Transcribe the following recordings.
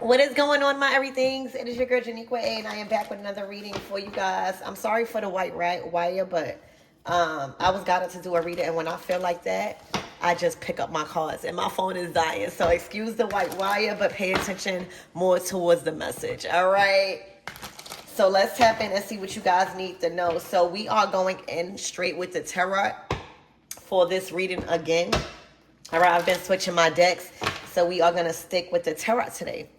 What is going on, my everythings? It is your girl Janiqua A, and I am back with another reading for you guys. I'm sorry for the white wire, but I was guided to do a reading, and when I feel like that, I just pick up my cards, and my phone is dying. So excuse the white wire, but pay attention more towards the message. All right. So let's tap in and see what you guys need to know. So we are going in straight with the tarot for this reading again. All right, I've been switching my decks, so we are going to stick with the tarot today.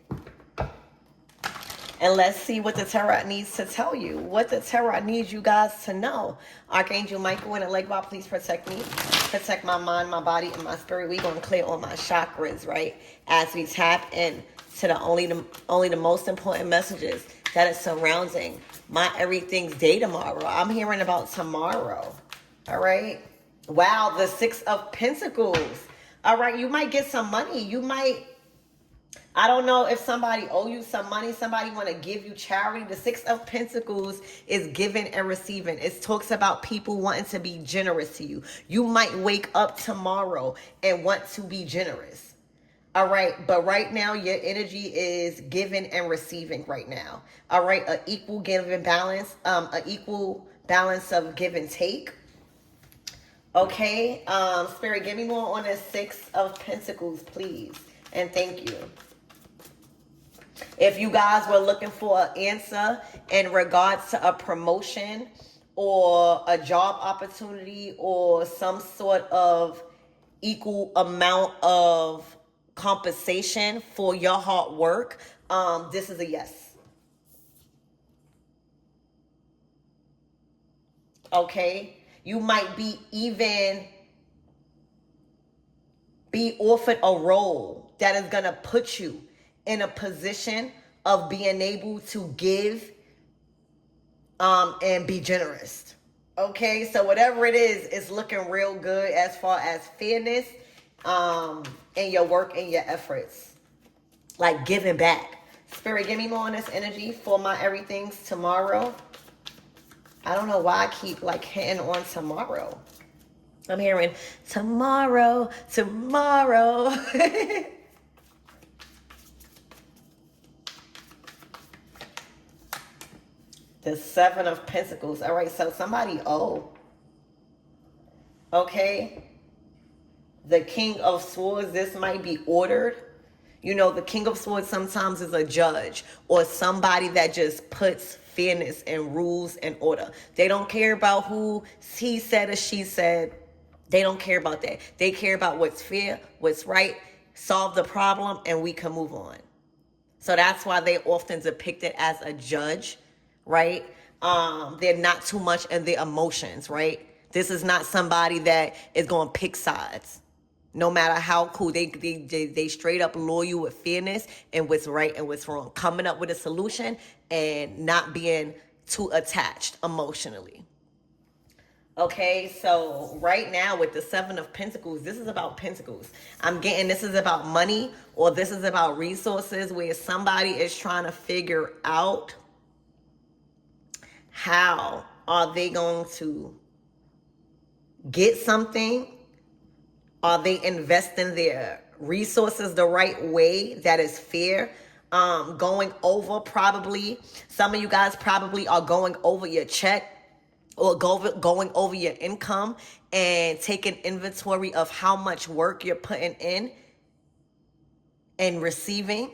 And let's see what the tarot needs to tell you. What the tarot needs you guys to know. Archangel Michael and Allegra, please protect me. Protect my mind, my body, and my spirit. We're going to clear all my chakras, right? As we tap in to the only the most important messages that is surrounding my everything's day tomorrow. I'm hearing about tomorrow. All right? Wow, the Six of Pentacles. All right, you might get some money. You might... I don't know if somebody owe you some money, somebody want to give you charity. The Six of Pentacles is giving and receiving. It talks about people wanting to be generous to you. You might wake up tomorrow and want to be generous. All right, but right now your energy is giving and receiving right now. All right, an equal give and balance, an equal balance of give and take. Okay, Spirit, give me more on the Six of Pentacles, please, and thank you. If you guys were looking for an answer in regards to a promotion or a job opportunity or some sort of equal amount of compensation for your hard work, this is a yes. Okay? You might be offered a role that is going to put you in a position of being able to give and be generous. Okay, so whatever it is, it's looking real good as far as fairness in your work and your efforts. Like giving back. Spirit, give me more on this energy for my everythings tomorrow. I don't know why I keep like hitting on tomorrow. I'm hearing tomorrow. The Seven of Pentacles. All right, so somebody owe. Okay. The King of Swords, this might be ordered. You know, the King of Swords sometimes is a judge or somebody that just puts fairness and rules and order. They don't care about who he said or she said. They don't care about that. They care about what's fair, what's right, solve the problem, and we can move on. So that's why they often depicted as a judge, right? They're not too much in their emotions, right? This is not somebody that is going to pick sides. No matter how cool, they straight up loyal with fairness and what's right and what's wrong. Coming up with a solution and not being too attached emotionally. Okay, so right now with the Seven of Pentacles, this is about pentacles. I'm getting this is about money or this is about resources where somebody is trying to figure out how are they going to get something. Are they investing their resources the right way that is fair? Going over probably. Some of you guys probably are going over your check or going over your income and taking inventory of how much work you're putting in and receiving.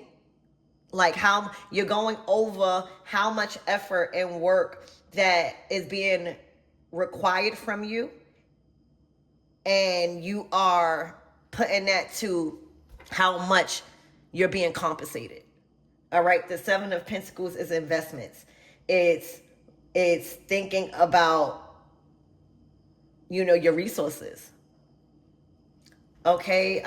Like how you're going over how much effort and work that is being required from you. And you are putting that to how much you're being compensated. All right. The Seven of Pentacles is investments. It's thinking about, you know, your resources. Okay.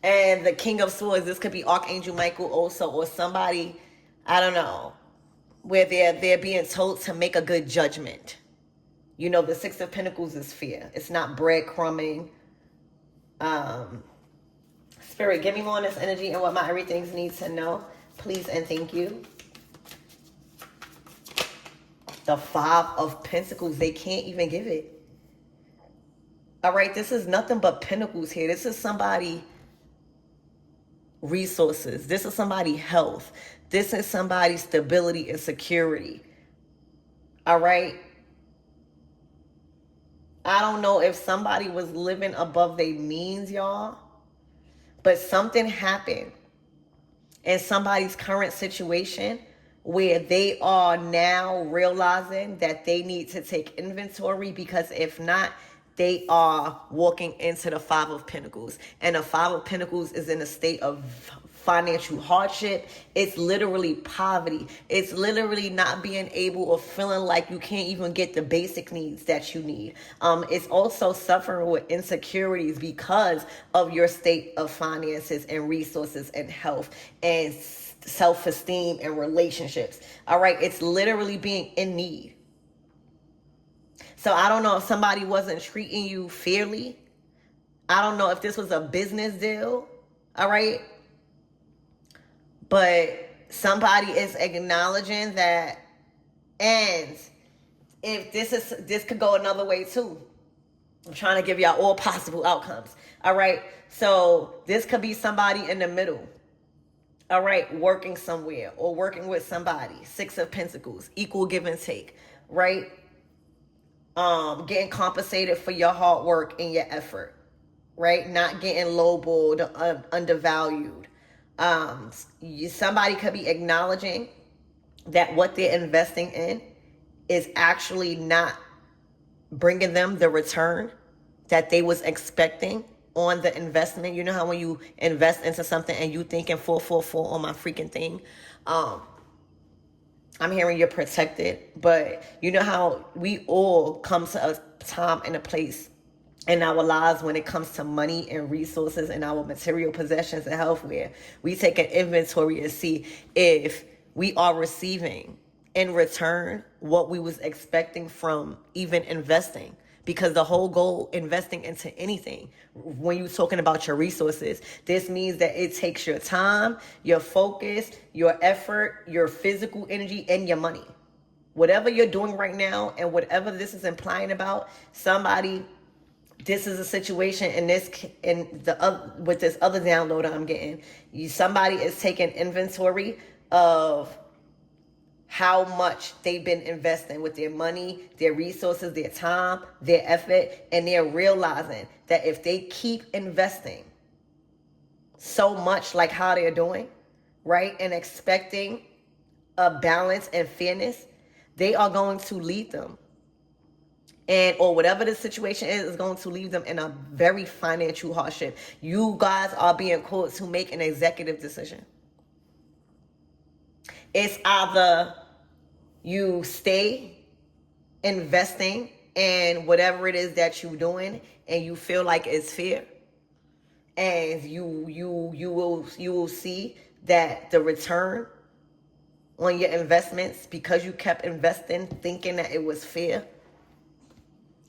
And the King of Swords, this could be Archangel Michael also, or somebody, I don't know, where they're being told to make a good judgment. You know, the Six of Pentacles is fear. It's not breadcrumbing. Spirit, give me more on this energy and what my everythings need to know. Please and thank you. The Five of Pentacles, they can't even give it. All right, this is nothing but pentacles here. This is somebody resources. This is somebody's health. This is somebody's stability and security. All right? I don't know if somebody was living above their means, y'all, but something happened in somebody's current situation where they are now realizing that they need to take inventory, because if not, they are walking into the Five of Pentacles. And the Five of Pentacles is in a state of financial hardship. It's literally poverty. It's literally not being able or feeling like you can't even get the basic needs that you need. It's also suffering with insecurities because of your state of finances and resources and health and self-esteem and relationships. All right. It's literally being in need. So I don't know if somebody wasn't treating you fairly. I don't know if this was a business deal. All right. But somebody is acknowledging that. And if this could go another way too. I'm trying to give y'all all possible outcomes. All right. So this could be somebody in the middle. All right. Working somewhere or working with somebody. Six of Pentacles. Equal give and take. Right. Getting compensated for your hard work and your effort. Right. Not getting lowballed, undervalued. Somebody could be acknowledging that what they're investing in is actually not bringing them the return that they was expecting on the investment. You know how when you invest into something and you thinking full on my freaking thing, I'm hearing you're protected, but you know how we all come to a time and a place in our lives when it comes to money and resources and our material possessions and health, where we take an inventory and see if we are receiving in return what we was expecting from even investing. Because the whole goal investing into anything, when you're talking about your resources, this means that it takes your time, your focus, your effort, your physical energy, and your money. Whatever you're doing right now and whatever this is implying about somebody, this is a situation in this with this other download I'm getting. Somebody is taking inventory of how much they've been investing with their money, their resources, their time, their effort, and they're realizing that if they keep investing so much like how they're doing, right, and expecting a balance and fairness, they are going to lead them, and or whatever the situation is going to leave them in a very financial hardship. You guys are being called to make an executive decision. It's either you stay investing in whatever it is that you're doing and you feel like it's fair, and you will see that the return on your investments, because you kept investing thinking that it was fair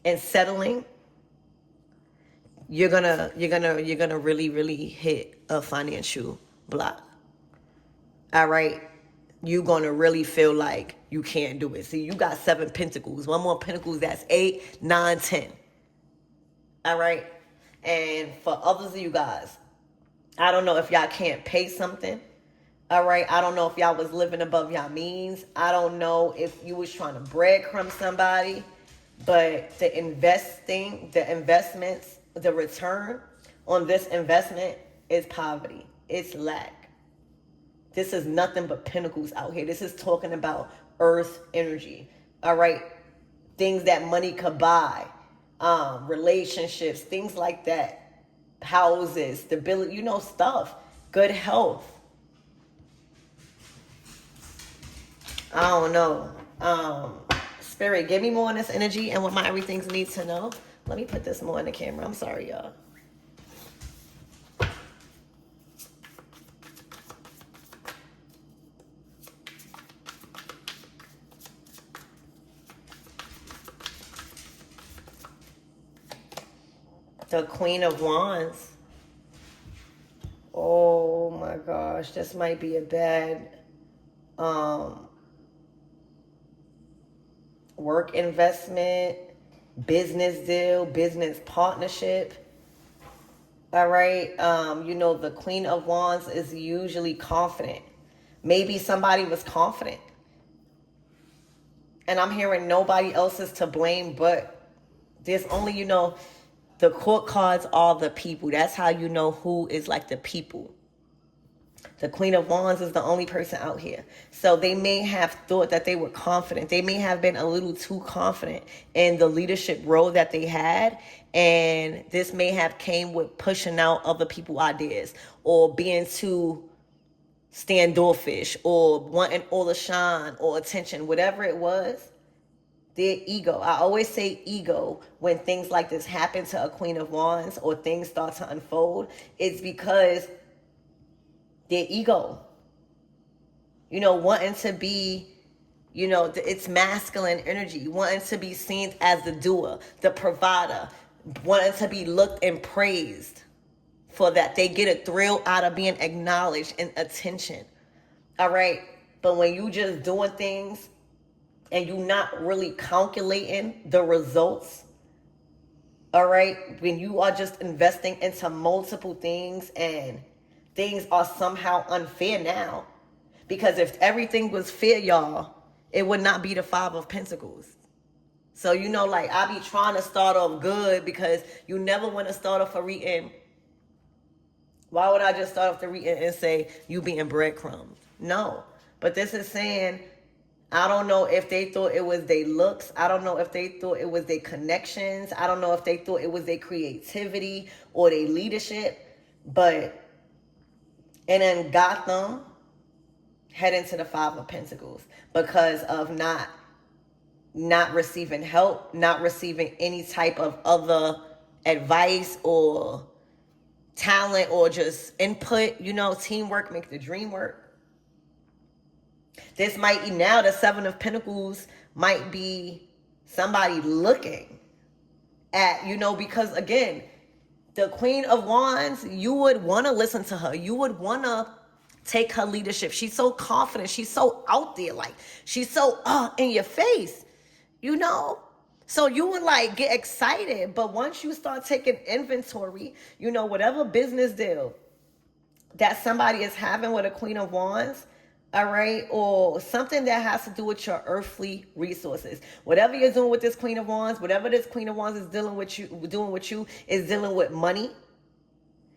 and settling, you're gonna really hit a financial block. All right. You're gonna really feel like you can't do it. See, you got 7 pentacles. One more pentacles, that's 8, 9, 10. All right. And for others of you guys, I don't know if y'all can't pay something. All right. I don't know if y'all was living above y'all means. I don't know if you was trying to breadcrumb somebody. But the investments, the return on this investment is poverty. It's lack. This is nothing but pentacles out here. This is talking about earth energy. All right. Things that money could buy, relationships, things like that. Houses, stability, stuff. Good health. I don't know. Spirit, give me more on this energy and what my everything needs to know. Let me put this more in the camera. I'm sorry, y'all. The Queen of Wands. Oh my gosh, this might be a bad work investment, business deal, business partnership. All right. The Queen of Wands is usually confident. Maybe somebody was confident. And I'm hearing nobody else is to blame, but there's only, the court cards are the people. That's how you know who is like the people. The Queen of Wands is the only person out here. So they may have thought that they were confident. They may have been a little too confident in the leadership role that they had. And this may have came with pushing out other people's ideas or being too standoffish or wanting all the shine or attention, whatever it was. Their ego. I always say ego when things like this happen to a Queen of Wands or things start to unfold. It's because their ego, wanting to be, it's masculine energy, wanting to be seen as the doer, the provider, wanting to be looked and praised for that. They get a thrill out of being acknowledged and attention. All right. But when you just doing things and you not really calculating the results, all right, when you are just investing into multiple things and things are somehow unfair now, because if everything was fair, y'all, it would not be the Five of Pentacles. So, I be trying to start off good because you never want to start off a reading. Why would I just start off the reading and say you being breadcrumbs? No. But this is saying, I don't know if they thought it was their looks. I don't know if they thought it was their connections. I don't know if they thought it was their creativity or their leadership. And then Gotham head into the Five of Pentacles because of not receiving help, not receiving any type of other advice or talent or just input. Teamwork makes the dream work. This might be now the Seven of Pentacles might be somebody looking at, because again, the Queen of Wands, you would want to listen to her. You would want to take her leadership. She's so confident. She's so out there. Like, she's so in your face, So you would get excited. But once you start taking inventory, whatever business deal that somebody is having with a Queen of Wands, all right, or something that has to do with your earthly resources. Whatever you're doing with this Queen of Wands, whatever this Queen of Wands is doing with you is dealing with money,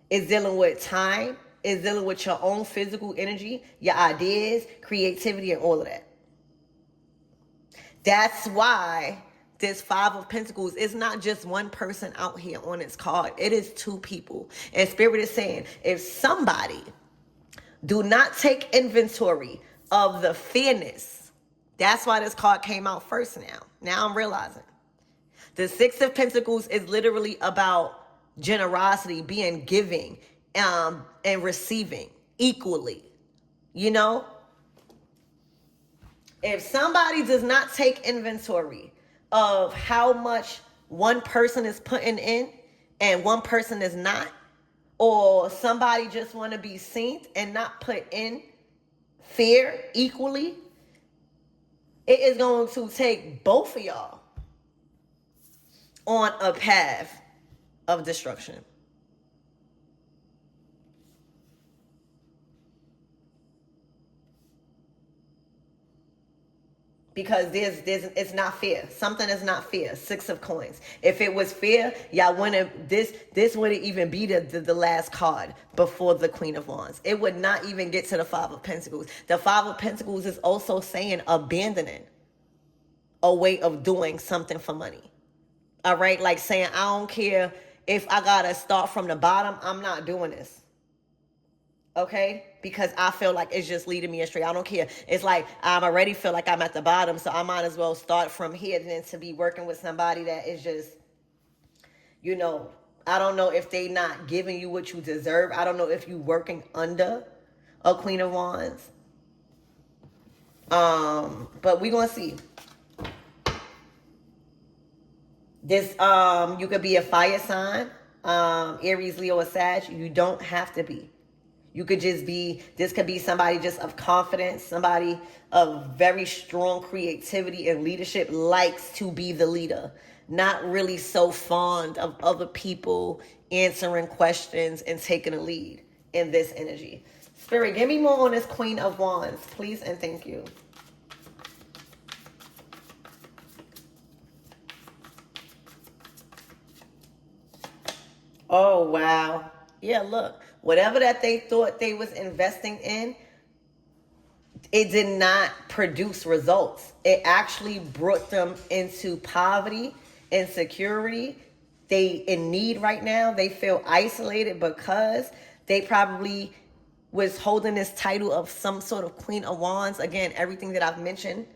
is dealing with time, is dealing with your own physical energy, your ideas, creativity, and all of that. That's why this Five of Pentacles is not just one person out here on its card. It is two people. And Spirit is saying, if somebody do not take inventory of the fairness. That's why this card came out first now. Now I'm realizing. The Six of Pentacles is literally about generosity, being giving, and receiving equally. If somebody does not take inventory of how much one person is putting in and one person is not, or somebody just want to be seen and not put in fair equally, it is going to take both of y'all on a path of destruction. Because it's not fair. Something is not fair. Six of Coins. If it was fair, y'all wouldn't, this wouldn't even be the last card before the Queen of Wands. It would not even get to the Five of Pentacles. The Five of Pentacles is also saying abandoning a way of doing something for money. All right? Like saying, I don't care if I gotta start from the bottom, I'm not doing this. Okay? Because I feel like it's just leading me astray. I don't care. It's like I already feel like I'm at the bottom, so I might as well start from here than to be working with somebody that is just, I don't know if they not giving you what you deserve. I don't know if you working under a Queen of Wands. But we're gonna see. This you could be a fire sign, Aries, Leo, or Sag. You don't have to be. You could just be, this could be somebody just of confidence, somebody of very strong creativity and leadership, likes to be the leader, not really so fond of other people answering questions and taking a lead in this energy. Spirit, give me more on this Queen of Wands, please and thank you. Oh, wow. Yeah, look. Whatever that they thought they was investing in, it did not produce results. It actually brought them into poverty, insecurity. They in need right now. They feel isolated because they probably was holding this title of some sort of Queen of Wands. Again, everything that I've mentioned.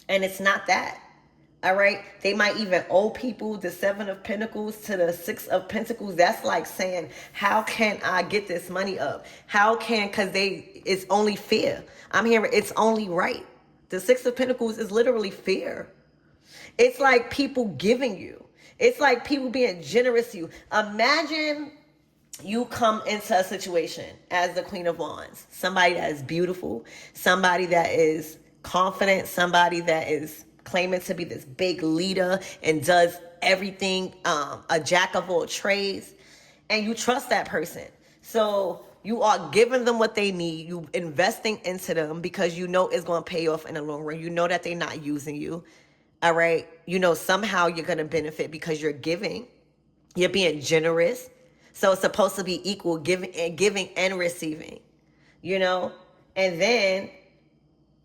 And it's not that. All right. They might even owe people the Seven of Pentacles to the Six of Pentacles. That's like saying, how can I get this money up? Because it's only fear. I'm hearing it's only right. The Six of Pentacles is literally fear. It's like people giving you. It's like people being generous to you. Imagine you come into a situation as the Queen of Wands. Somebody that is beautiful. Somebody that is confident. Somebody that is claiming to be this big leader and does everything, a jack of all trades, and you trust that person. So you are giving them what they need. You investing into them because you know it's going to pay off in the long run. You know that they're not using you. All right. You know, somehow you're going to benefit because you're giving. You're being generous. So it's supposed to be equal, giving and receiving, you know, and then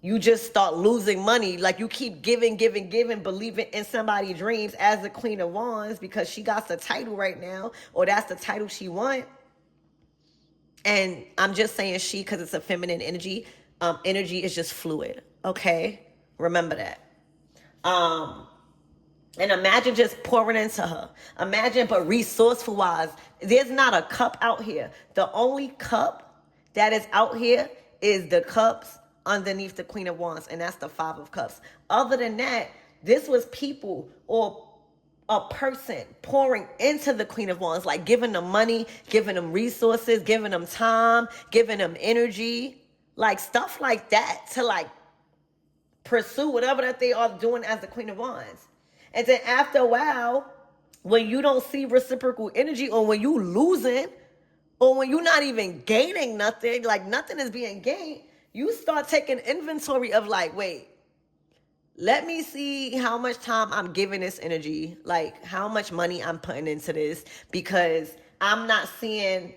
you just start losing money. Like you keep giving, believing in somebody's dreams as the Queen of Wands because she got the title right now, or that's the title she want. And I'm just saying she because it's a feminine energy. Energy is just fluid. Okay. Remember that. And imagine just pouring into her. Imagine, but resourceful wise, there's not a cup out here. The only cup that is out here is the cups underneath the Queen of Wands, and that's the Five of Cups. Other than that, this was people or a person pouring into the Queen of Wands, like giving them money, giving them resources, giving them time, giving them energy, like stuff like that to like pursue whatever that they are doing as the Queen of Wands. And then after a while, when you don't see reciprocal energy, or when you losing, or when you're not even gaining nothing, like nothing is being gained, you start taking inventory of like, wait, let me see how much time I'm giving this energy, like how much money I'm putting into this, because I'm not seeing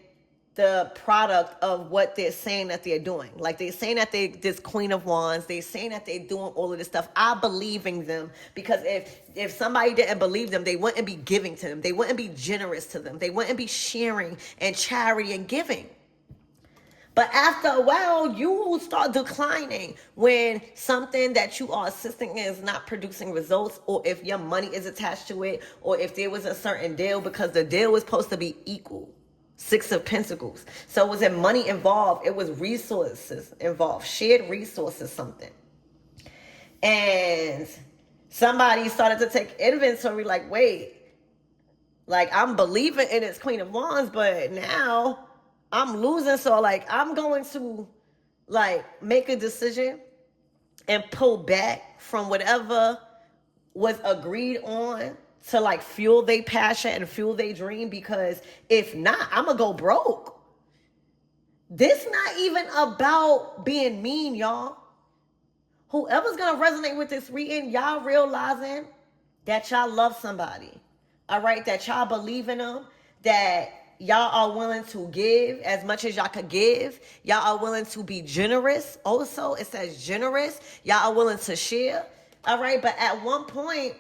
the product of what they're saying that they're doing. Like they're saying that this Queen of Wands, they're saying that they're doing all of this stuff. I believe in them because if somebody didn't believe them, they wouldn't be giving to them. They wouldn't be generous to them. They wouldn't be sharing and charity and giving. But after a while, you will start declining when something that you are assisting in is not producing results, or if your money is attached to it, or if there was a certain deal, because the deal was supposed to be equal. Six of Pentacles. So was it money involved? It was resources involved, shared resources, something. And somebody started to take inventory like, wait, like I'm believing in this Queen of Wands, but now I'm losing. So like I'm going to like make a decision and pull back from whatever was agreed on to like fuel their passion and fuel their dream, because if not, I'm gonna go broke. This not even about being mean, y'all. Whoever's gonna resonate with this reading, y'all realizing that y'all love somebody, all right, that y'all believe in them, that y'all are willing to give as much as y'all could give. Y'all are willing to be generous. Also, it says generous. Y'all are willing to share, all right, but at one point,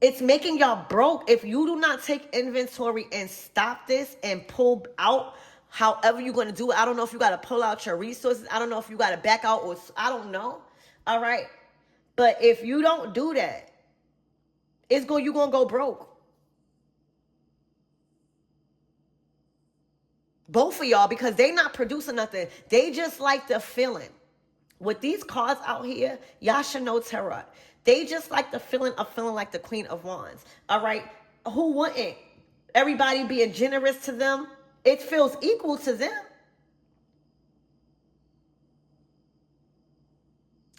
it's making y'all broke if you do not take inventory and stop this and pull out however you're going to do it. I don't know if you got to pull out your resources. I don't know if you got to back out, or I don't know. All right. But if you don't do that, you're going to go broke. Both of y'all, because they not producing nothing. They just like the feeling. With these cards out here, y'all should know tarot. They just like the feeling of feeling like the Queen of Wands. All right. Who wouldn't? Everybody being generous to them. It feels equal to them.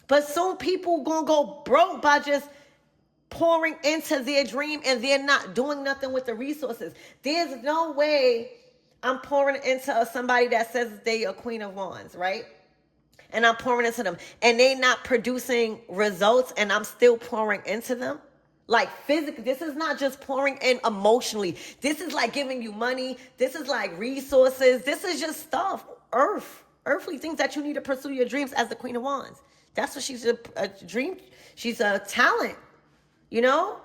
But soon people gonna go broke by just pouring into their dream and they're not doing nothing with the resources. There's no way I'm pouring into somebody that says they a Queen of Wands, right? And I'm pouring into them and they not producing results and I'm still pouring into them. Like physically, this is not just pouring in emotionally. This is like giving you money. This is like resources. This is just stuff, earthly things that you need to pursue your dreams as the Queen of Wands. That's what she's a dream. She's a talent, you know?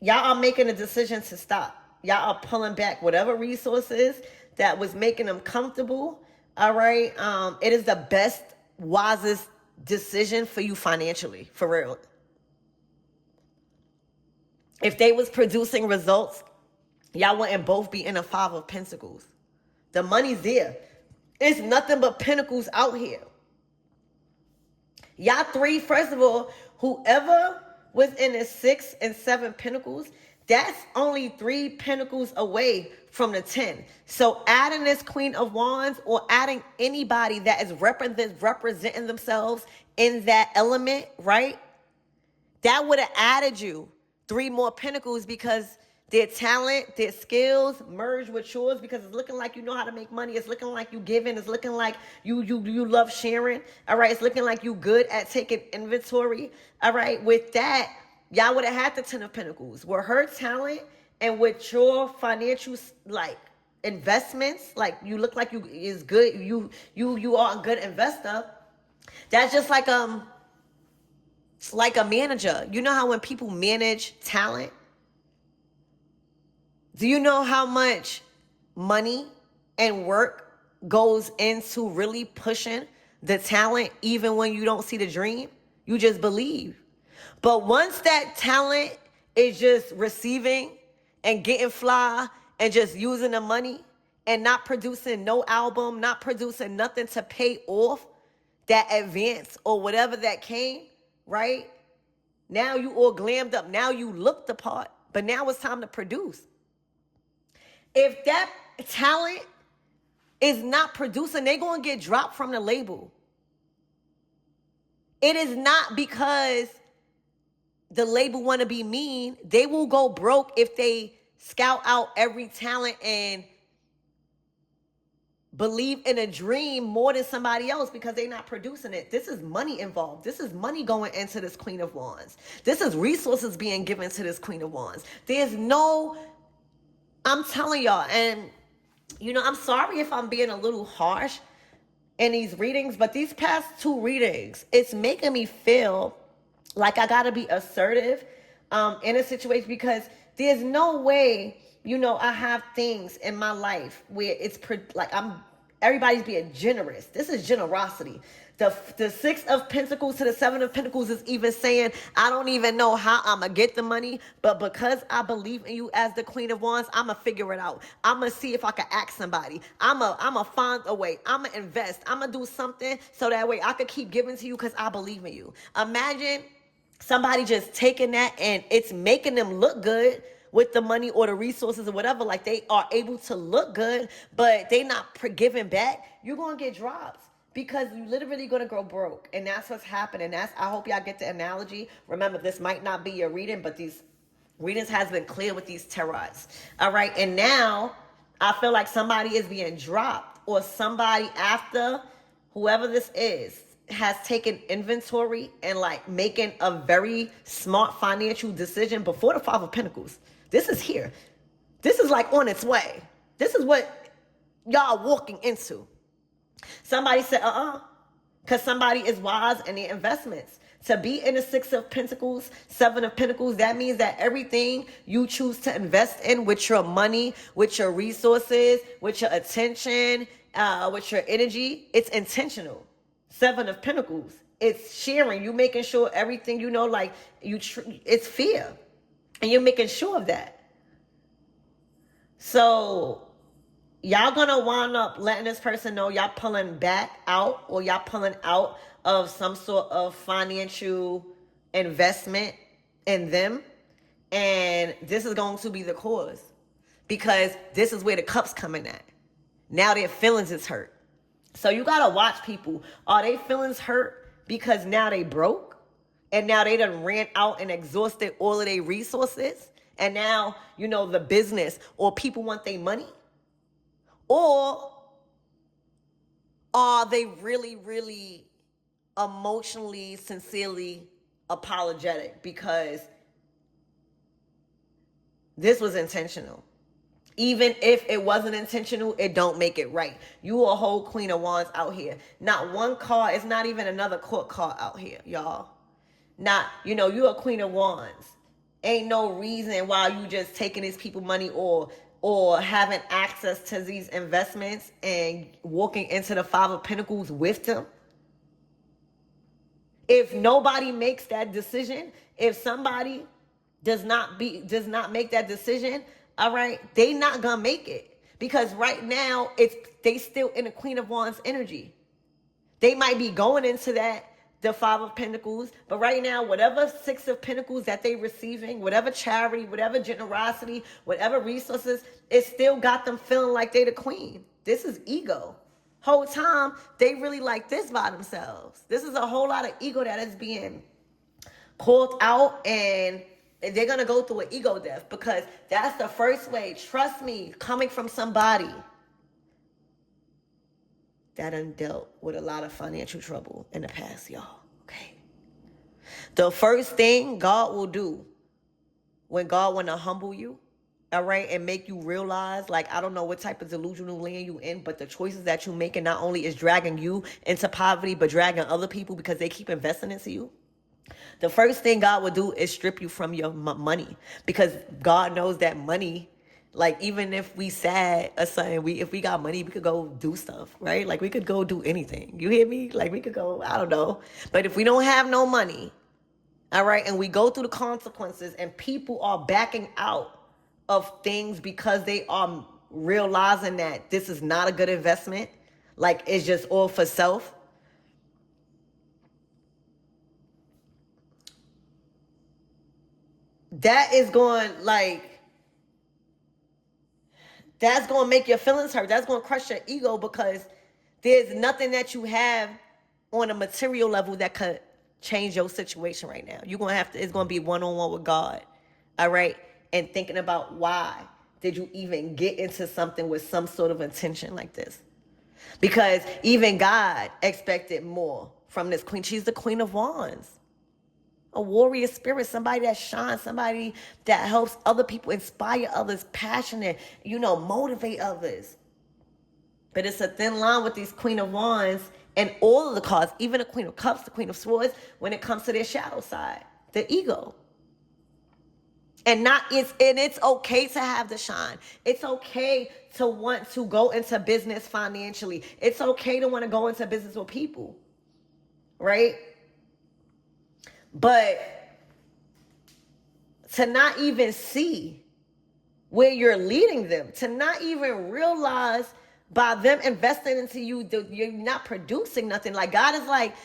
Y'all are making a decision to stop. Y'all are pulling back whatever resources that was making them comfortable. All right. It is the best, wisest decision for you financially, for real. If they was producing results, y'all wouldn't both be in a 5 of Pentacles. The money's there. It's nothing but pentacles out here. Y'all three, first of all, whoever was in the 6 and 7 Pentacles, that's only 3 Pentacles away from the 10. So adding this Queen of Wands or adding anybody that is representing themselves in that element, right? That would have added you 3 more Pentacles because their talent, their skills merge with yours because it's looking like you know how to make money. It's looking like you giving. It's looking like you love sharing. All right. It's looking like you good at taking inventory. All right. With that, y'all would have had the 10 of Pentacles. With her talent and with your financial like investments, like you look like you is good. You are a good investor. That's just like a manager. You know how when people manage talent, do you know how much money and work goes into really pushing the talent even when you don't see the dream? You just believe. But once that talent is just receiving and getting fly and just using the money and not producing no album, not producing nothing to pay off that advance or whatever that came, right? Now you all glammed up. Now you look the part, but now it's time to produce. If that talent is not producing, they're going to get dropped from the label. It is not because the label want to be mean. They will go broke if they scout out every talent and believe in a dream more than somebody else because they're not producing it. This is money involved. This is money going into this Queen of Wands. This is resources being given to this Queen of Wands. I'm telling y'all, and I'm sorry if I'm being a little harsh in these readings, but these past 2 readings, it's making me feel like I gotta be assertive in a situation because there's no way, I have things in my life where it's everybody's being generous. This is generosity. The 6 of Pentacles to the 7 of Pentacles is even saying, I don't even know how I'm going to get the money, but because I believe in you as the Queen of Wands, I'm going to figure it out. I'm going to see if I can ask somebody. I'm going to find a way. I'm going to invest. I'm going to do something so that way I could keep giving to you because I believe in you. Imagine somebody just taking that and it's making them look good with the money or the resources or whatever. Like they are able to look good, but they not giving back. You're going to get dropped. Because you're literally going to go broke. And that's what's happening. I hope y'all get the analogy. Remember, this might not be your reading, but these readings has been clear with these tarots. All right. And now I feel like somebody is being dropped or somebody after whoever this is has taken inventory and like making a very smart financial decision before the 5 of Pentacles. This is here. This is like on its way. This is what y'all are walking into. Somebody said, because somebody is wise in their investments. To be in the 6 of Pentacles, 7 of Pentacles, that means that everything you choose to invest in with your money, with your resources, with your attention, with your energy, it's intentional. 7 of Pentacles, it's sharing. You making sure everything, it's fear. And you're making sure of that. So y'all gonna wind up letting this person know y'all pulling back out or y'all pulling out of some sort of financial investment in them. And this is going to be the cause because this is where the cup's coming at. Now their feelings is hurt. So you gotta watch people. Are they feelings hurt because now they broke? And now they done ran out and exhausted all of their resources? And now, the business or people want their money? Or are they really, really emotionally, sincerely apologetic because this was intentional? Even if it wasn't intentional, it don't make it right. You a whole Queen of Wands out here. Not one card, it's not even another court card out here, y'all. Not, you a Queen of Wands. Ain't no reason why you just taking these people money or having access to these investments and walking into the Five of Pentacles with them. If nobody makes that decision, if somebody does not make that decision, all right, they not gonna make it. Because right now they still in the Queen of Wands energy. They might be going into the Five of Pentacles, but right now, whatever Six of Pentacles that they receiving, whatever charity, whatever generosity, whatever resources, it still got them feeling like they the queen. This is ego. Whole time they really like this by themselves. This is a whole lot of ego that is being pulled out, and they're gonna go through an ego death, because that's the first way. Trust me, coming from somebody that done dealt with a lot of financial trouble in the past, y'all. Okay. The first thing God will do when God want to humble you, all right, and make you realize, like, I don't know what type of delusional land you in, but the choices that you making not only is dragging you into poverty, but dragging other people because they keep investing into you. The first thing God will do is strip you from your money, because God knows that money, like, even if we sad or something, if we got money, we could go do stuff, right? Like, we could go do anything. You hear me? Like, we could go, I don't know. But if we don't have no money, all right, and we go through the consequences, and people are backing out of things because they are realizing that this is not a good investment, like, it's just all for self. That is going, like, that's going to make your feelings hurt. That's going to crush your ego, because there's nothing that you have on a material level that could change your situation right now. You're going to have to, it's going to be one-on-one with God. All right. And thinking about, why did you even get into something with some sort of intention like this? Because even God expected more from this queen. She's the Queen of Wands. A warrior spirit, somebody that shines, somebody that helps other people, inspire others, passionate, motivate others. But it's a thin line with these Queen of Wands and all of the cards, even the Queen of Cups, the Queen of Swords, when it comes to their shadow side, the ego. And it's okay to have the shine. It's okay to want to go into business financially. It's okay to want to go into business with people, right? But to not even see where you're leading them, to not even realize by them investing into you, you're not producing nothing. Like, God is like,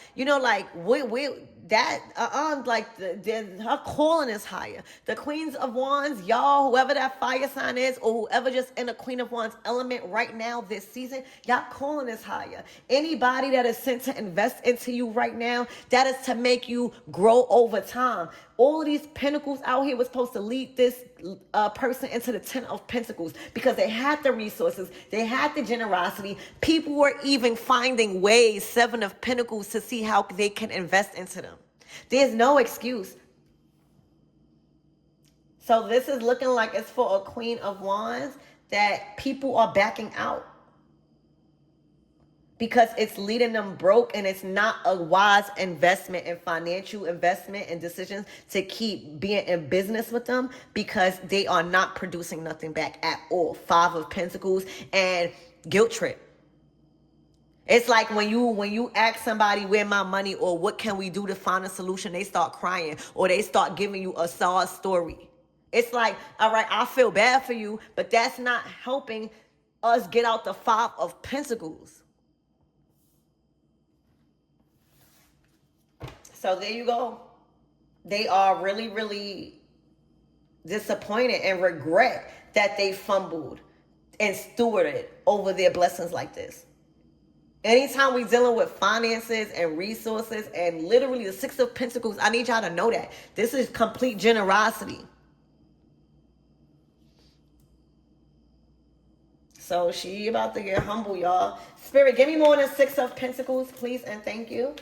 her calling is higher. The Queens of Wands, y'all, whoever that fire sign is, or whoever just in the Queen of Wands element right now this season, y'all calling is higher. Anybody that is sent to invest into you right now, that is to make you grow over time. All of these pentacles out here was supposed to lead this person into the 10 of Pentacles, because they had the resources, they had the generosity. People were even finding ways, 7 of Pentacles, to see how they can invest into them. There's no excuse. So this is looking like it's for a Queen of Wands that people are backing out, because it's leading them broke, and it's not a wise investment and financial investment and decisions to keep being in business with them, because they are not producing nothing back at all. 5 of Pentacles and guilt trip. It's like when you ask somebody, where my money, or what can we do to find a solution, they start crying, or they start giving you a sad story. It's like, all right, I feel bad for you, but that's not helping us get out the 5 of Pentacles. So there you go. They are really, really disappointed and regret that they fumbled and stewarded over their blessings like this. Anytime we dealing with finances and resources and literally the Six of Pentacles, I need y'all to know that. This is complete generosity. So she about to get humble, y'all. Spirit, give me more than Six of Pentacles, please, and thank you.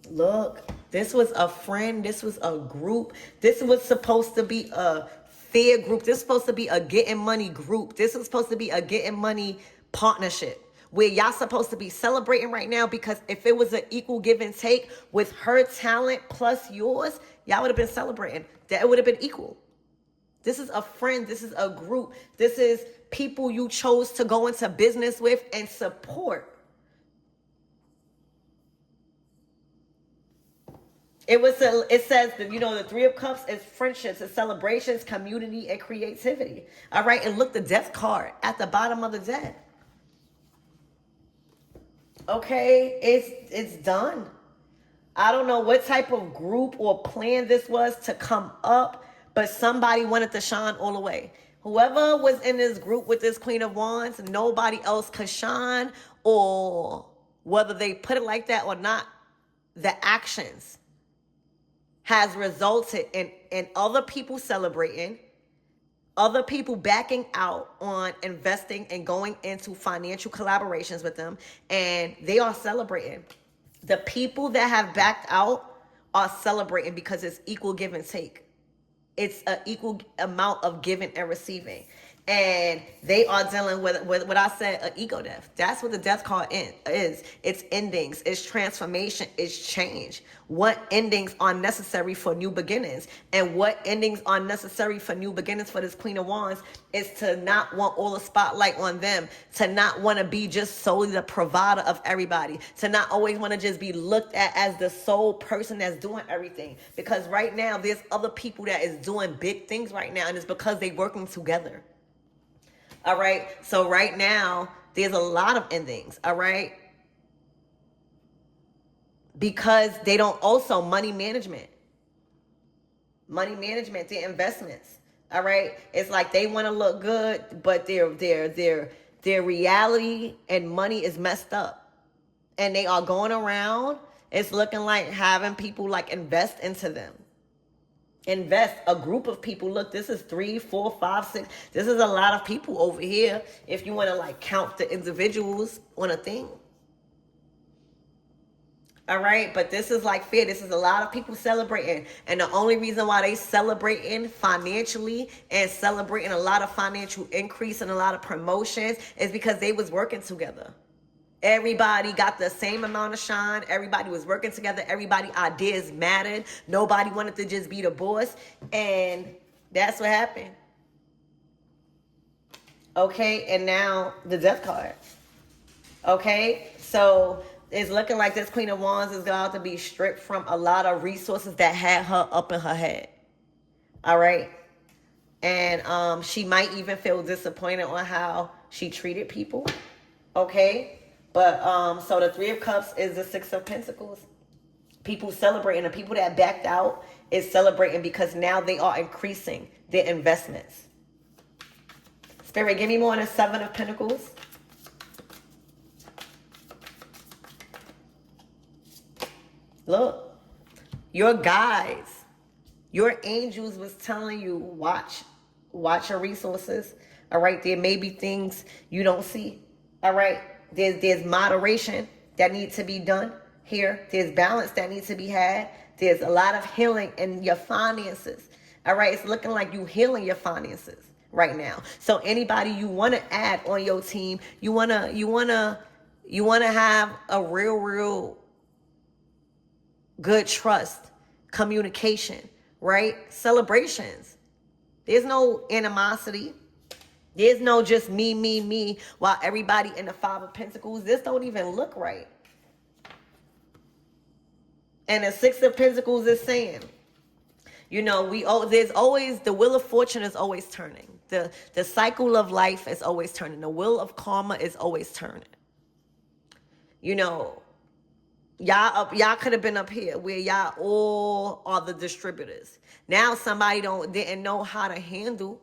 Look, this was a friend. This was a group. This was supposed to be a fair group. This is supposed to be a getting money group. This is supposed to be a getting money partnership where y'all supposed to be celebrating right now, because if it was an equal give and take with her talent plus yours, y'all would have been celebrating. That would have been equal. This is a friend. This is a group. This is people you chose to go into business with and support. It says that, you know, the Three of Cups is friendships, it's celebrations, community, and creativity. All right, and look, the Death card at the bottom of the deck. Okay, it's done. I don't know what type of group or plan this was to come up, but somebody wanted to shine all the way. Whoever was in this group with this Queen of Wands, nobody else could shine, or whether they put it like that or not, the actions has resulted in other people celebrating, other people backing out on investing and going into financial collaborations with them, and they are celebrating. The people that have backed out are celebrating because it's equal give and take. It's an equal amount of giving and receiving. And they are dealing with what I said, an ego death. That's what the Death card is. It's endings, it's transformation, it's change. What endings are necessary for new beginnings? And what endings are necessary for new beginnings for this Queen of Wands is to not want all the spotlight on them, to not want to be just solely the provider of everybody, to not always want to just be looked at as the sole person that's doing everything. Because right now, there's other people that is doing big things right now, and it's because they're working together. All right. So right now, there's a lot of endings. All right. Because they don't also money management, their investments. All right. It's like they want to look good, but their reality and money is messed up. And they are going around. It's looking like having people like invest into them. Invest a group of people. Look, this is 3, 4, 5, 6. This is a lot of people over here if you want to like count the individuals on a thing. All right, but this is like fair. This is a lot of people celebrating, and the only reason why they celebrating financially and celebrating a lot of financial increase and a lot of promotions is because they was working together. Everybody got the same amount of shine. Everybody was working together. Everybody ideas mattered. Nobody wanted to just be the boss. And that's what happened. Okay, and now the Death card. Okay, so it's looking like this Queen of Wands is going to be stripped from a lot of resources that had her up in her head. All right. And she might even feel disappointed on how she treated people. Okay. But so the Three of Cups is the Six of Pentacles. People celebrating. The people that backed out is celebrating because now they are increasing their investments. Spirit, give me more on the Seven of Pentacles. Look, your guides, your angels was telling you, watch your resources. All right, there may be things you don't see. All right. There's moderation that needs to be done here. There's balance that needs to be had. There's a lot of healing in your finances. All right, it's looking like you healing your finances right now. So anybody you want to add on your team, you wanna have a real good trust, communication, right? Celebrations. There's no animosity. There's no just me, while everybody in the Five of Pentacles, this don't even look right. And the Six of Pentacles is saying, you know, there's always, the wheel of fortune is always turning. The cycle of life is always turning. The wheel of karma is always turning. You know, Y'all could have been up here where y'all all are the distributors. Now somebody didn't know how to handle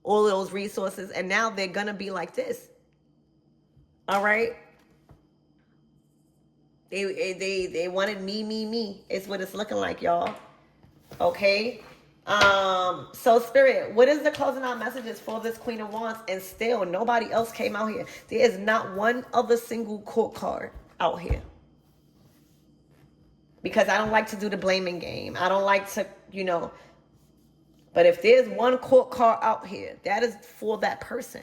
all of those resources, and now they're gonna be like this. All right. They wanted me. It's what it's looking like, y'all. Okay. So Spirit, what is the closing out messages for this Queen of Wands? And still nobody else came out here. There is not one other single court card out here. Because I don't like to do the blaming game. I don't like to, but if there's one court card out here, that is for that person.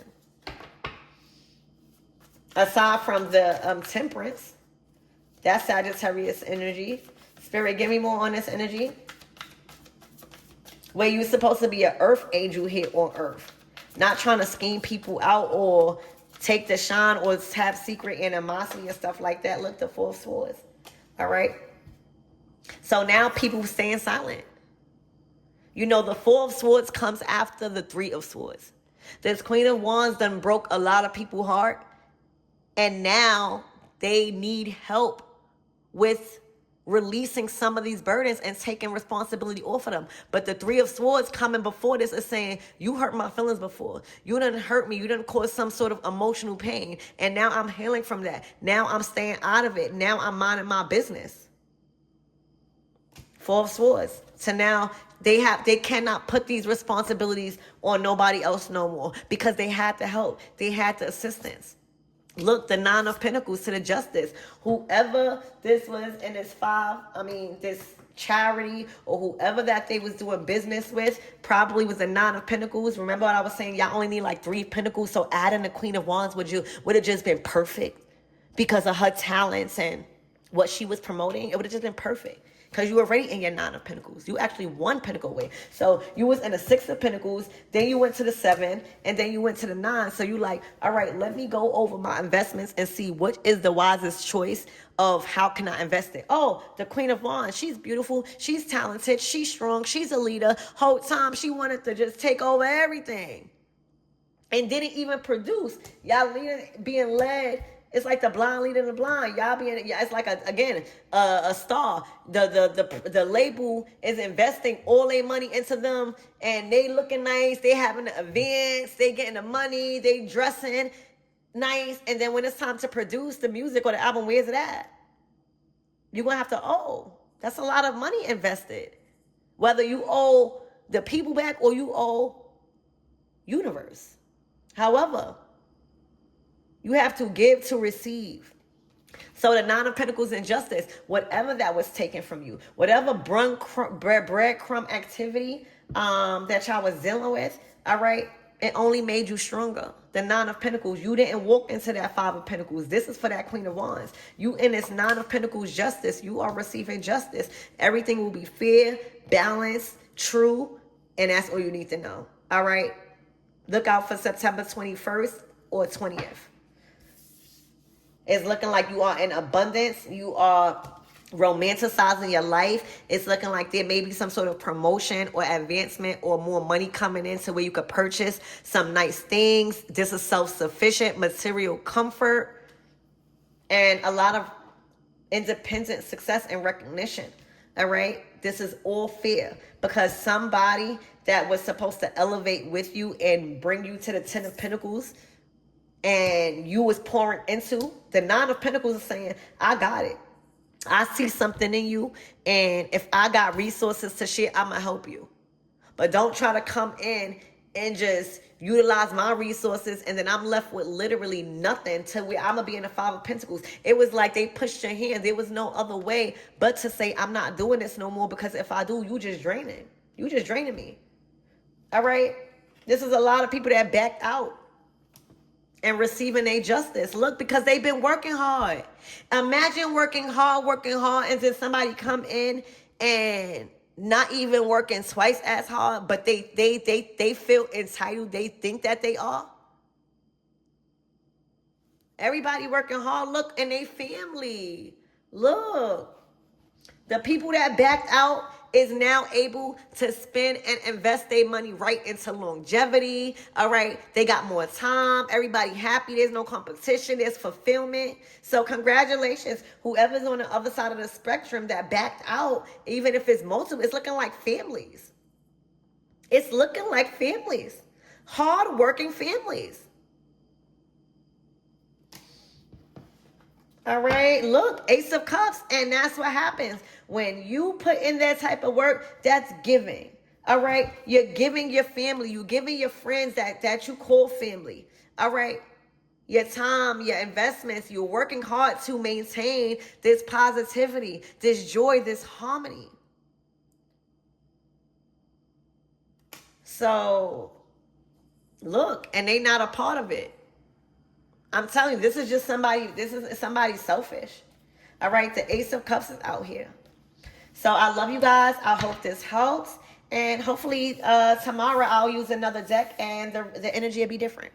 Aside from the Temperance, that's Sagittarius energy. Spirit, give me more on this energy. Where you're supposed to be an earth angel here on earth. Not trying to scheme people out or take the shine or have secret animosity and stuff like that. Look, the Four of Swords. All right. So now people staying silent. The Four of Swords comes after the Three of Swords. This Queen of Wands done broke a lot of people's heart. And now they need help with releasing some of these burdens and taking responsibility off of them. But the Three of Swords coming before this is saying, you hurt my feelings before. You done hurt me. You done caused some sort of emotional pain. And now I'm healing from that. Now I'm staying out of it. Now I'm minding my business. Four of Swords. So now they cannot put these responsibilities on nobody else no more because they had the help. They had the assistance. Look, the Nine of Pentacles to the Justice. Whoever this was in this charity or whoever that they was doing business with probably was the Nine of Pentacles. Remember what I was saying? Y'all only need like 3 pentacles. So adding the Queen of Wands would have just been perfect because of her talents and what she was promoting. It would have just been perfect. Because you were already in your Nine of Pentacles. You actually 1 pentacle away. So you was in the 6 of Pentacles, then you went to the 7, and then you went to the 9. So you like, all right, let me go over my investments and see what is the wisest choice of how can I invest it. Oh, the Queen of Wands, she's beautiful, she's talented, she's strong, she's a leader. Whole time she wanted to just take over everything. And didn't even produce. Y'all being led. It's like the blind leading the blind. Y'all it's like a star. The label is investing all their money into them, and they looking nice. They having the events. They getting the money. They dressing nice, and then when it's time to produce the music or the album, where's it at? You're gonna have to owe. That's a lot of money invested. Whether you owe the people back or you owe universe. However, you have to give to receive. So the Nine of Pentacles and Justice, whatever that was taken from you, whatever breadcrumb activity that y'all was dealing with, all right, it only made you stronger. The Nine of Pentacles, you didn't walk into that 5 of Pentacles. This is for that Queen of Wands. You in this Nine of Pentacles justice, you are receiving justice. Everything will be fair, balanced, true, and that's all you need to know. All right? Look out for September 21st or 20th. It's looking like you are in abundance. You are romanticizing your life. It's looking like there may be some sort of promotion or advancement or more money coming in to where you could purchase some nice things. This is self-sufficient, material comfort, and a lot of independent success and recognition. All right? This is all fair because somebody that was supposed to elevate with you and bring you to the 10 of Pentacles and you was pouring into, the Nine of Pentacles is saying, I got it. I see something in you, and if I got resources to share, I'm going to help you. But don't try to come in and just utilize my resources, and then I'm left with literally nothing to where I'm going to be in the 5 of Pentacles. It was like they pushed your hand. There was no other way but to say, I'm not doing this no more, because if I do, you just draining. You just draining me. All right? This is a lot of people that backed out and receiving their justice. Look, because they've been working hard. Imagine working hard, and then somebody come in and not even working twice as hard, but they feel entitled. They think that they are. Everybody working hard. Look, and they family. Look, the people that backed out is now able to spend and invest their money right into longevity. All right. They got more time. Everybody happy. There's no competition. There's fulfillment. So congratulations. Whoever's on the other side of the spectrum that backed out, even if it's multiple, it's looking like families. It's looking like families. Hard-working families. All right, look, Ace of Cups, and that's what happens. When you put in that type of work, that's giving. All right, you're giving your family, you're giving your friends that you call family. All right, your time, your investments, you're working hard to maintain this positivity, this joy, this harmony. So, look, and they not a part of it. I'm telling you, this is somebody selfish. All right, the Ace of Cups is out here. So I love you guys. I hope this helps. And hopefully tomorrow I'll use another deck and the energy will be different.